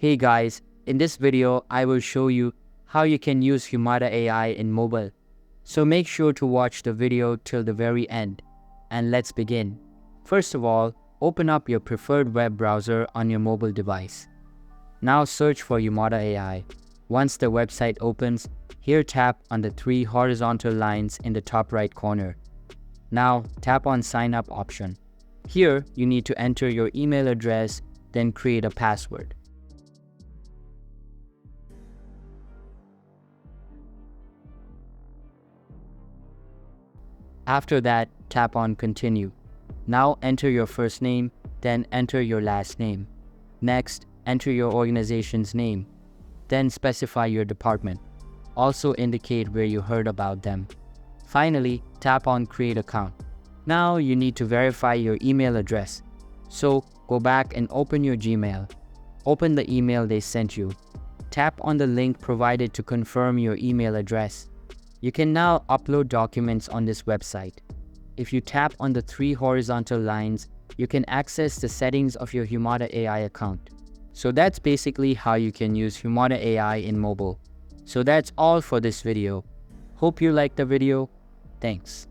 Hey guys, in this video, I will show you how you can use Humata AI in mobile. So make sure to watch the video till the very end. And let's begin. First of all, open up your preferred web browser on your mobile device. Now search for Humata AI. Once the website opens, here tap on the three horizontal lines in the top right corner. Now tap on Sign Up option. Here, you need to enter your email address, then create a password. After that, tap on Continue. Now enter your first name, then enter your last name. Next, enter your organization's name. Then specify your department. Also indicate where you heard about them. Finally, tap on Create Account. Now you need to verify your email address. So go back and open your Gmail. Open the email they sent you. Tap on the link provided to confirm your email address. You can now upload documents on this website. If you tap on the three horizontal lines, you can access the settings of your Humata AI account. So that's basically how you can use Humata AI in mobile. So that's all for this video. Hope you liked the video. Thanks.